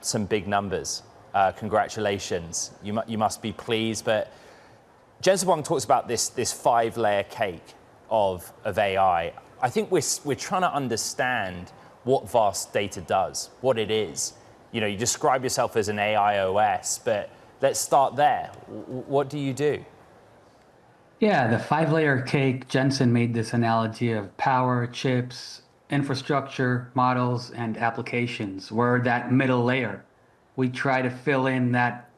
some big numbers. Congratulations. You must be pleased. But Jensen Huang talks about this 5-layer cake of AI. I think we're trying to understand what vast data does, what it is. You know, you describe yourself as an AI OS, but let's start there. What do you do? Yeah, the 5-layer cake, Jensen made this analogy of power, chips, infrastructure, models, and applications. We're that middle layer. We try to fill in that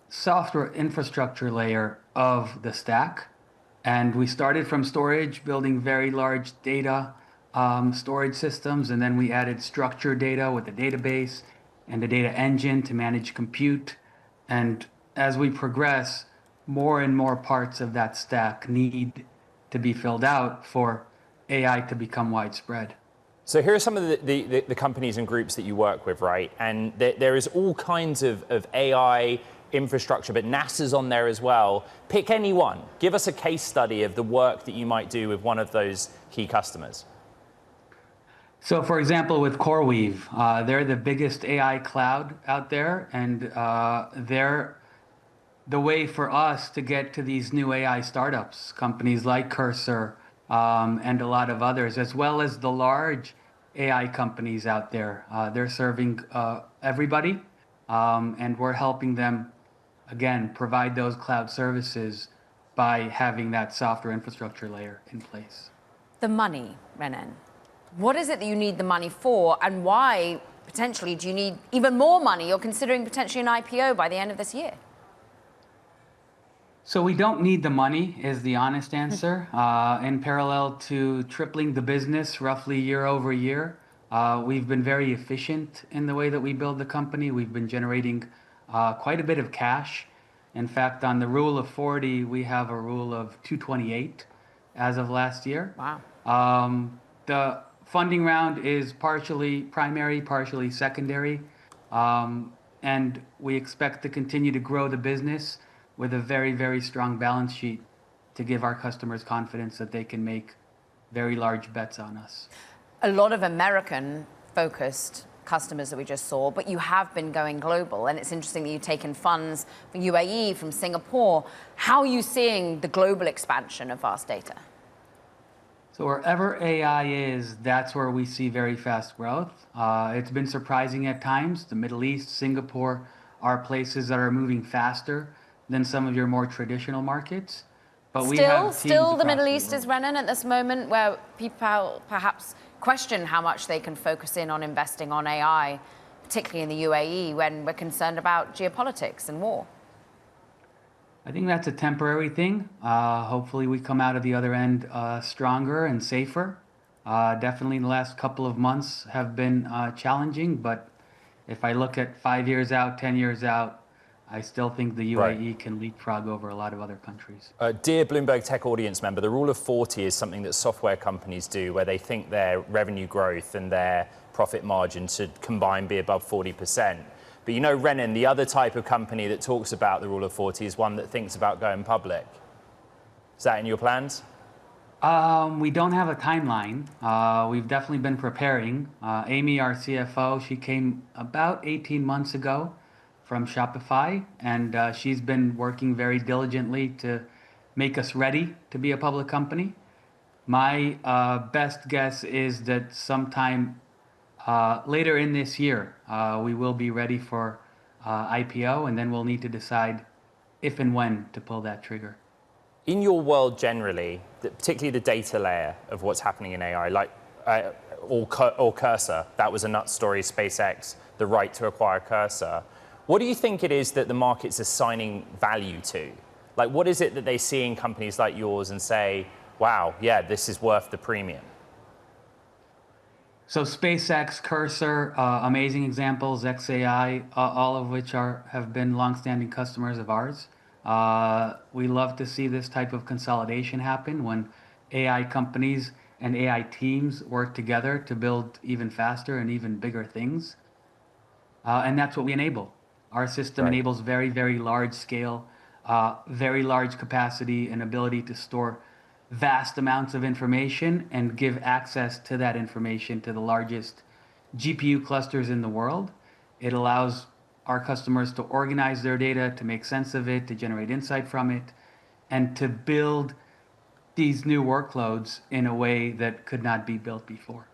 software infrastructure layer of the stack. And we started from storage, building very large data storage systems, and then we added structured data with the database and the data engine to manage compute. And as we progress, more and more parts of that stack need to be filled out for AI to become widespread. So here are some of the companies and groups that you work with, right? And there is all kinds of AI infrastructure, but NASA's on there as well. Pick any one. Give us a case study of the work that you might do with one of those key customers. So for example, with CoreWeave, they're the biggest AI cloud out there, and they're the way for us to get to these new AI startups, companies like Cursor and a lot of others, as well as the large AI companies out there. They're serving everybody, and we're helping them, again, provide those cloud services by having that software infrastructure layer in place. The money, Renen. What is it that you need the money for, and why, potentially, do you need even more money? You're considering potentially an IPO by the end of this year. So we don't need the money, is the honest answer. In parallel to tripling the business roughly year over year, we've been very efficient in the way that we build the company. We've been generating quite a bit of cash. In fact, on the rule of 40, we have a rule of 228 as of last year. Wow. The funding round is partially primary, partially secondary. And we expect to continue to grow the business with a very, very strong balance sheet to give our customers confidence that they can make very large bets on us. A lot of American-focused customers that we just saw, but you have been going global, and it's interesting that you've taken funds from UAE, from Singapore. How are you seeing the global expansion of vast data? So wherever AI is, that's where we see very fast growth. It's been surprising at times. The Middle East, Singapore are places that are moving faster than some of your more traditional markets. But Still the Middle East is, Renen, at this moment, where people perhaps question how much they can focus in on investing on AI, particularly in the UAE, when we're concerned about geopolitics and war. I think that's a temporary thing. Hopefully we come out of the other end stronger and safer. Definitely in the last couple of months have been challenging, but if I look at 5 years out, 10 years out, I still think the UAE can leapfrog over a lot of other countries. Dear Bloomberg Tech audience member, the rule of 40 is something that software companies do where they think their revenue growth and their profit margin should combined be above 40%. But you know, Renen, the other type of company that talks about the rule of 40 is one that thinks about going public. Is that in your plans? We don't have a timeline. We've definitely been preparing. Amy, our CFO, she came about 18 months ago from Shopify, and she's been working very diligently to make us ready to be a public company. My best guess is that sometime later in this year, we will be ready for IPO, and then we'll need to decide if and when to pull that trigger. In your world generally, particularly the data layer of what's happening in AI, like or Cursor, that was a nut story, SpaceX, the right to acquire Cursor. What do you think it is that the market's assigning value to? Like, what is it that they see in companies like yours and say, wow, yeah, this is worth the premium? So SpaceX, Cursor, amazing examples, xAI, all of which have been longstanding customers of ours. We love to see this type of consolidation happen when AI companies and AI teams work together to build even faster and even bigger things. And that's what we enable. Our system enables very, very large scale, very large capacity and ability to store vast amounts of information and give access to that information to the largest GPU clusters in the world. It allows our customers to organize their data, to make sense of it, to generate insight from it, and to build these new workloads in a way that could not be built before.